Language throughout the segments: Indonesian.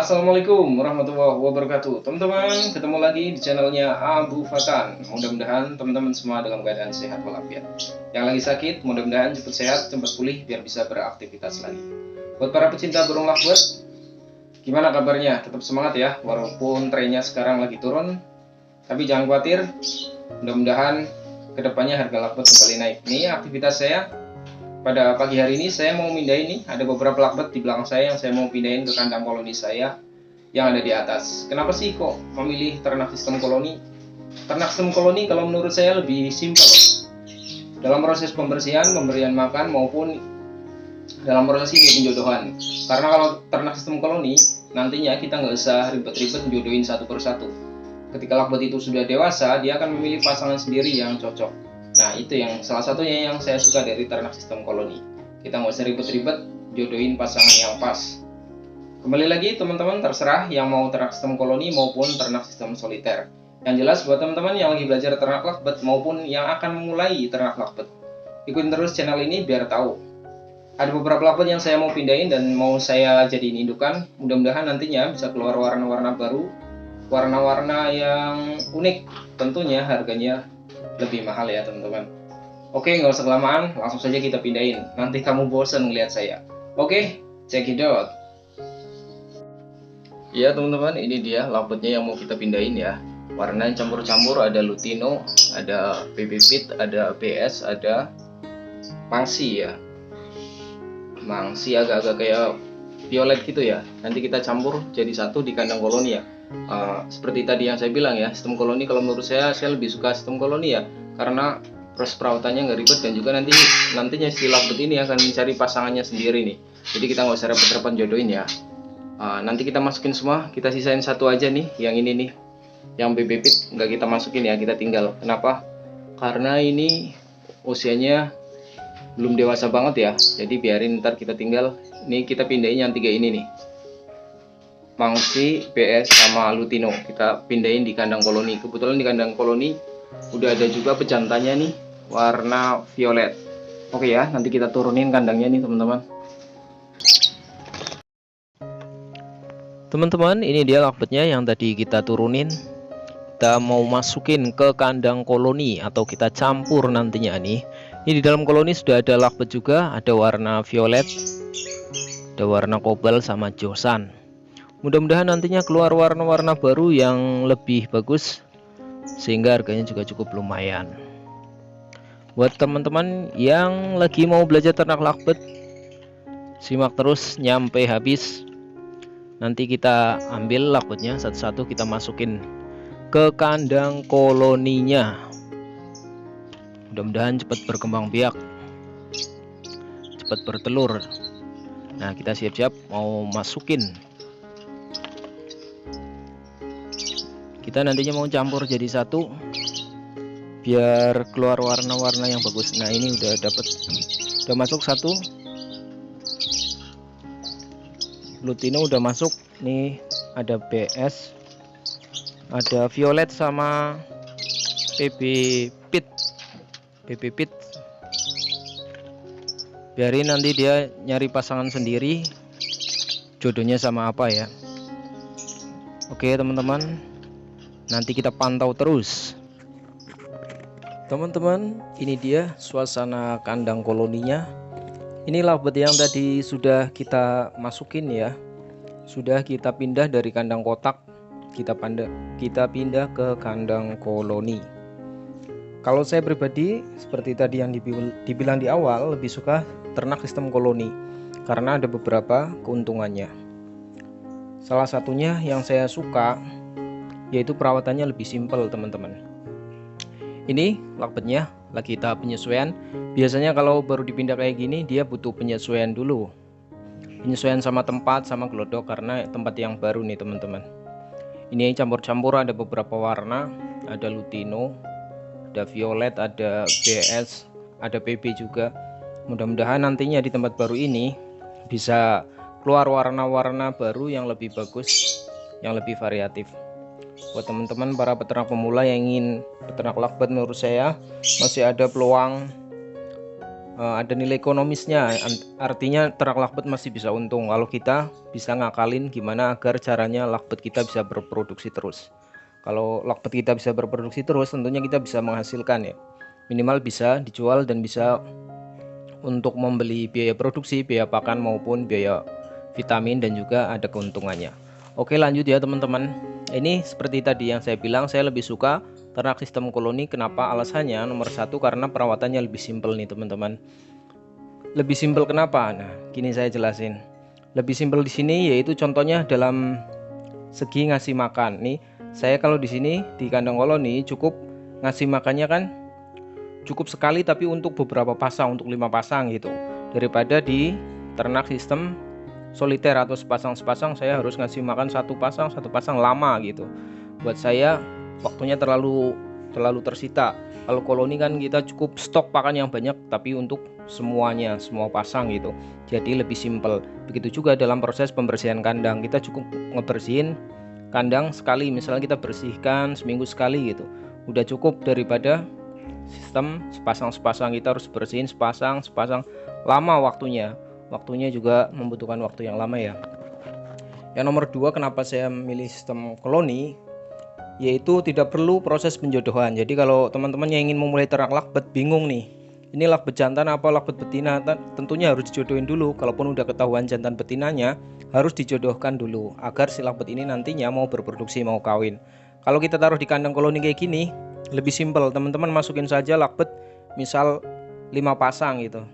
Assalamualaikum warahmatullahi wabarakatuh. Teman-teman, ketemu lagi di channelnya Abu Fatan. Mudah-mudahan teman-teman semua dalam keadaan sehat walafiat. Yang lagi sakit, mudah-mudahan cepat sehat, cepat pulih biar bisa beraktivitas lagi. Buat para pecinta burung lovebird, gimana kabarnya? Tetap semangat ya, walaupun trennya sekarang lagi turun. Tapi jangan khawatir, mudah-mudahan kedepannya harga lovebird kembali naik. Ini aktivitas saya. Pada pagi hari ini saya mau pindahin nih, ada beberapa lovebird di belakang saya yang saya mau pindahin ke kandang koloni saya yang ada di atas. Kenapa sih kok memilih ternak sistem koloni? Ternak sistem koloni kalau menurut saya lebih simpel dalam proses pembersihan, pemberian makan maupun dalam proses ini penjodohan. Karena kalau ternak sistem koloni nantinya kita nggak usah ribet-ribet jodohin satu persatu. Ketika lovebird itu sudah dewasa, dia akan memilih pasangan sendiri yang cocok. Nah, itu yang salah satunya yang saya suka dari ternak sistem koloni. Kita nggak usah ribet-ribet jodohin pasangan yang pas. Kembali lagi teman-teman, terserah yang mau ternak sistem koloni maupun ternak sistem soliter. Yang jelas buat teman-teman yang lagi belajar ternak lovebird maupun yang akan memulai ternak lovebird, ikutin terus channel ini biar tahu. Ada beberapa lovebird yang saya mau pindahin dan mau saya jadiin indukan. Mudah-mudahan nantinya bisa keluar warna-warna baru, warna-warna yang unik. Tentunya harganya lebih mahal ya teman-teman. Oke, nggak usah kelamaan, langsung saja kita pindahin. Nanti kamu bosan ngeliat saya. Oke, check it out. Ya teman-teman, ini dia lovebird-nya yang mau kita pindahin ya. Warnanya campur-campur, ada lutino, ada baby pit, ada BS, ada mangsi ya. Mangsi agak-agak kayak violet gitu ya. Nanti kita campur jadi satu di kandang koloni ya. Seperti tadi yang saya bilang ya, sistem koloni kalau menurut saya lebih suka sistem koloni ya, karena proses perawatannya nggak ribet dan juga nantinya si lovebird ini akan mencari pasangannya sendiri nih. Jadi kita nggak usah repot-repot jodohin ya. Nanti kita masukin semua, kita sisain satu aja nih, yang ini nih, yang baby pit nggak kita masukin ya, kita tinggal. Kenapa? Karena ini usianya belum dewasa banget ya, jadi biarin ntar kita tinggal. Ini kita pindahin yang tiga ini nih, mangsi, BS, sama lutino. Kita pindahin di kandang koloni. Kebetulan di kandang koloni udah ada juga pejantannya nih, warna violet. Oke ya, nanti kita turunin kandangnya nih teman-teman. Teman-teman, ini dia lovebird-nya yang tadi kita turunin. Kita mau masukin ke kandang koloni atau kita campur nantinya nih. Ini di dalam koloni sudah ada lovebird juga, ada warna violet, ada warna kobalt sama josan. Mudah-mudahan nantinya keluar warna-warna baru yang lebih bagus sehingga harganya juga cukup lumayan. Buat teman-teman yang lagi mau belajar ternak lovebird, simak terus nyampe habis. Nanti kita ambil lovebird-nya satu-satu, kita masukin ke kandang koloninya. Mudah-mudahan cepat berkembang biak, cepat bertelur. Nah, kita siap-siap mau masukin. Kita nantinya mau campur jadi satu biar keluar warna-warna yang bagus. Nah, ini udah masuk satu. Lutino udah masuk. Nih ada BS, ada violet sama baby pit. Biarin nanti dia nyari pasangan sendiri, jodohnya sama apa ya. Oke teman-teman, nanti kita pantau terus. Teman-teman, ini dia suasana kandang koloninya. Ini lovebird yang tadi sudah kita masukin ya, sudah kita pindah dari kandang kotak, kita pindah ke kandang koloni. Kalau saya pribadi seperti tadi yang dibilang di awal, lebih suka ternak sistem koloni karena ada beberapa keuntungannya. Salah satunya yang saya suka yaitu perawatannya lebih simpel teman-teman. Ini lovebird-nya lagi tahap penyesuaian. Biasanya kalau baru dipindah kayak gini dia butuh penyesuaian dulu, penyesuaian sama tempat, sama gelodok, karena tempat yang baru nih teman-teman. Ini campur-campur, ada beberapa warna, ada lutino, ada violet, ada BS, ada PB juga. Mudah-mudahan nantinya di tempat baru ini bisa keluar warna-warna baru yang lebih bagus, yang lebih variatif. Buat teman-teman para peternak pemula yang ingin peternak lovebird, menurut saya masih ada peluang ada nilai ekonomisnya, artinya ternak lakbet masih bisa untung kalau kita bisa ngakalin gimana agar caranya lakbet kita bisa berproduksi terus. Kalau lakbet kita bisa berproduksi terus, tentunya kita bisa menghasilkan ya, minimal bisa dijual dan bisa untuk membeli biaya produksi, biaya pakan maupun biaya vitamin, dan juga ada keuntungannya. Oke, lanjut ya teman-teman. Ini seperti tadi yang saya bilang, saya lebih suka ternak sistem koloni. Kenapa? Alasannya nomor satu, karena perawatannya lebih simpel nih teman-teman. Lebih simpel kenapa? Nah, gini saya jelasin. Lebih simpel di sini yaitu contohnya dalam segi ngasih makan. Nih, saya kalau di sini di kandang koloni cukup ngasih makannya kan cukup sekali, tapi untuk beberapa pasang, untuk 5 pasang gitu. Daripada di ternak sistem soliter atau sepasang-sepasang, saya harus ngasih makan satu pasang lama gitu. Buat saya waktunya terlalu tersita. Kalau koloni kan kita cukup stok pakan yang banyak, tapi untuk semuanya, semua pasang gitu. Jadi lebih simpel. Begitu juga dalam proses pembersihan kandang, kita cukup ngebersihin kandang sekali, misalnya kita bersihkan seminggu sekali gitu. Udah cukup daripada sistem sepasang kita harus bersihin sepasang lama waktunya juga membutuhkan waktu yang lama ya. Yang nomor dua, kenapa saya memilih sistem koloni, yaitu tidak perlu proses penjodohan. Jadi kalau teman-teman yang ingin memulai ternak lakbet bingung nih, ini lakbet jantan apa lakbet betina, tentunya harus dijodohin dulu. Kalaupun udah ketahuan jantan betinanya, harus dijodohkan dulu agar si lakbet ini nantinya mau berproduksi, mau kawin. Kalau kita taruh di kandang koloni kayak gini, lebih simpel, teman-teman masukin saja lakbet misal 5 pasang gitu,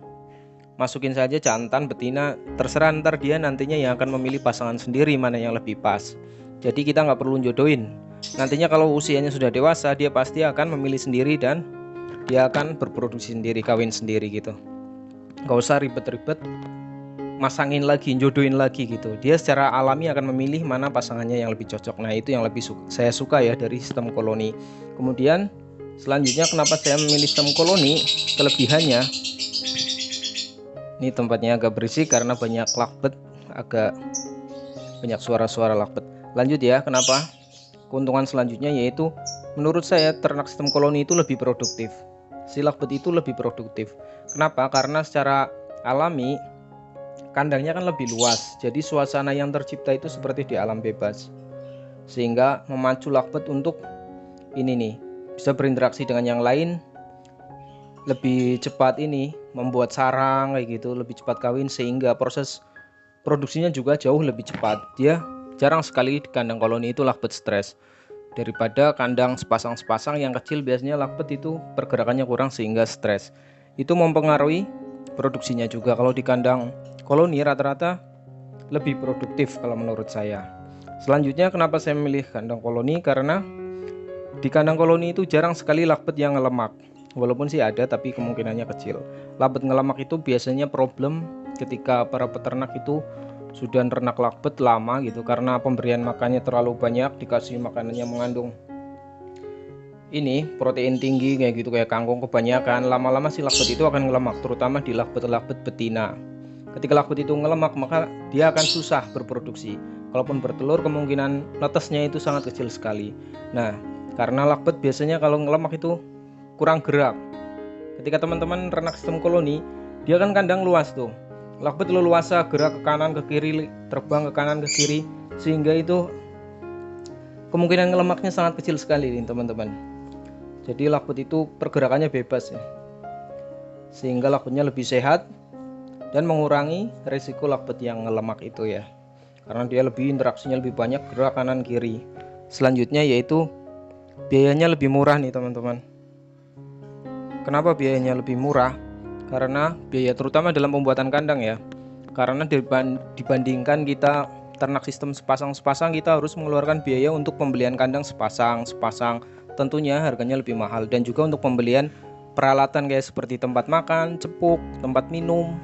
masukin saja jantan betina, terserah ntar dia nantinya yang akan memilih pasangan sendiri mana yang lebih pas. Jadi kita nggak perlu jodohin, nantinya kalau usianya sudah dewasa dia pasti akan memilih sendiri dan dia akan berproduksi sendiri, kawin sendiri gitu. Nggak usah ribet-ribet masangin lagi, jodohin lagi gitu. Dia secara alami akan memilih mana pasangannya yang lebih cocok. Nah, itu yang lebih saya suka ya dari sistem koloni. Kemudian selanjutnya kenapa saya memilih sistem koloni, kelebihannya, ini tempatnya agak berisik karena banyak lakbet, agak banyak suara-suara lakbet. Lanjut ya, kenapa? Keuntungan selanjutnya yaitu menurut saya ternak sistem koloni itu lebih produktif. Si lakbet itu lebih produktif. Kenapa? Karena secara alami kandangnya kan lebih luas, jadi suasana yang tercipta itu seperti di alam bebas, sehingga memacu lakbet untuk ini nih, bisa berinteraksi dengan yang lain lebih cepat, ini membuat sarang kayak gitu, lebih cepat kawin, sehingga proses produksinya juga jauh lebih cepat. Dia jarang sekali di kandang koloni itu lakbet stres, daripada kandang sepasang yang kecil biasanya lakbet itu pergerakannya kurang sehingga stres. Itu mempengaruhi produksinya juga. Kalau di kandang koloni rata-rata lebih produktif kalau menurut saya. Selanjutnya kenapa saya memilih kandang koloni, karena di kandang koloni itu jarang sekali lakbet yang ngelemak. Walaupun sih ada, tapi kemungkinannya kecil. Lakbet ngelemak itu biasanya problem ketika para peternak itu sudah ternak lakbet lama gitu, karena pemberian makannya terlalu banyak, dikasih makanan yang mengandung ini protein tinggi kayak gitu, kayak kangkung kebanyakan, lama-lama si lakbet itu akan ngelemak, terutama di lakbet betina. Ketika lakbet itu ngelemak, maka dia akan susah berproduksi. Kalaupun bertelur, kemungkinan netesnya itu sangat kecil sekali. Nah, karena lakbet biasanya kalau ngelemak itu kurang gerak. Ketika teman-teman ternak sistem koloni, dia kan kandang luas tuh, lakbet leluasa gerak ke kanan ke kiri, terbang ke kanan ke kiri, sehingga itu kemungkinan ngelemaknya sangat kecil sekali nih teman-teman. Jadi lakbet itu pergerakannya bebas ya, sehingga lakbetnya lebih sehat dan mengurangi risiko lakbet yang ngelemak itu ya, karena dia lebih interaksinya lebih banyak, gerak kanan kiri. Selanjutnya yaitu biayanya lebih murah nih teman-teman. Kenapa biayanya lebih murah? Karena biaya terutama dalam pembuatan kandang ya, karena dibandingkan kita ternak sistem sepasang kita harus mengeluarkan biaya untuk pembelian kandang sepasang, tentunya harganya lebih mahal, dan juga untuk pembelian peralatan kayak seperti tempat makan, cepuk, tempat minum,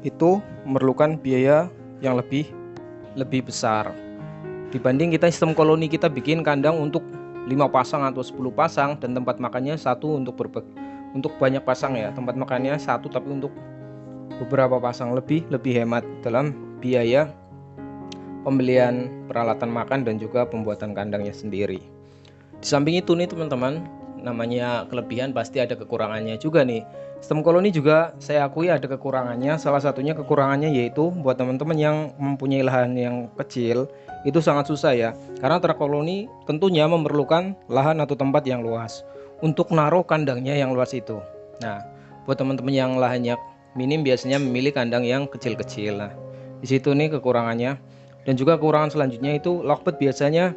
itu memerlukan biaya yang lebih besar dibanding kita sistem koloni. Kita bikin kandang untuk 5 pasang atau 10 pasang dan tempat makannya satu untuk banyak pasang ya, tempat makannya satu tapi untuk beberapa pasang, lebih hemat dalam biaya pembelian peralatan makan dan juga pembuatan kandangnya sendiri. Di samping itu nih teman-teman, namanya kelebihan pasti ada kekurangannya juga nih. Sistem koloni juga saya akui ada kekurangannya. Salah satunya kekurangannya yaitu buat teman-teman yang mempunyai lahan yang kecil itu sangat susah ya. Karena ternak koloni tentunya memerlukan lahan atau tempat yang luas untuk naruh kandangnya yang luas itu. Nah, buat teman-teman yang lahannya minim biasanya memilih kandang yang kecil-kecil. Nah, di situ nih kekurangannya. Dan juga kekurangan selanjutnya itu lockbird biasanya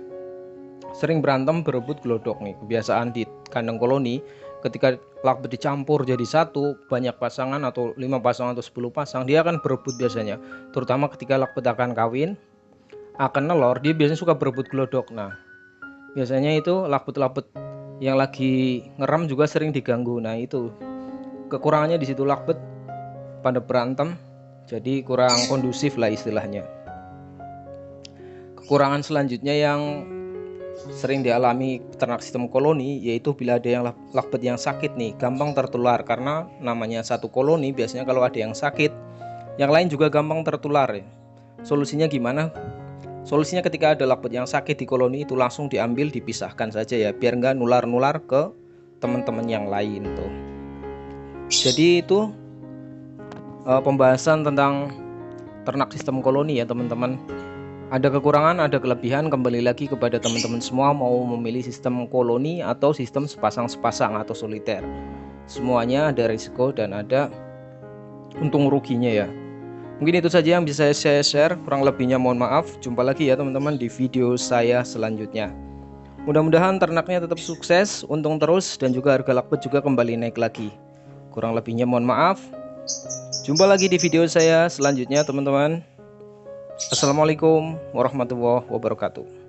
sering berantem berebut glodok nih. Kebiasaan di kandang koloni ketika lockbird dicampur jadi satu, banyak pasangan atau 5 pasang atau 10 pasang, dia akan berebut biasanya. Terutama ketika lockbird akan kawin, akan nelor, dia biasanya suka berebut glodok. Nah, biasanya itu lockbird yang lagi ngeram juga sering diganggu. Nah, itu kekurangannya di situ, lockbird pada berantem, jadi kurang kondusif lah istilahnya. Kekurangan selanjutnya yang sering dialami ternak sistem koloni yaitu bila ada yang lockbird yang sakit nih, gampang tertular. Karena namanya satu koloni, biasanya kalau ada yang sakit, yang lain juga gampang tertular ya. Solusinya gimana? Solusinya ketika ada lockbird yang sakit di koloni itu langsung diambil, dipisahkan saja ya, biar nggak nular-nular ke teman-teman yang lain tuh. Jadi itu pembahasan tentang ternak sistem koloni ya teman-teman. Ada kekurangan, ada kelebihan, kembali lagi kepada teman-teman semua mau memilih sistem koloni atau sistem sepasang-sepasang atau soliter. Semuanya ada risiko dan ada untung ruginya ya. Mungkin itu saja yang bisa saya share, kurang lebihnya mohon maaf. Jumpa lagi ya teman-teman di video saya selanjutnya. Mudah-mudahan ternaknya tetap sukses, untung terus, dan juga harga lockbird juga kembali naik lagi. Kurang lebihnya mohon maaf. Jumpa lagi di video saya selanjutnya teman-teman. Assalamualaikum warahmatullahi wabarakatuh.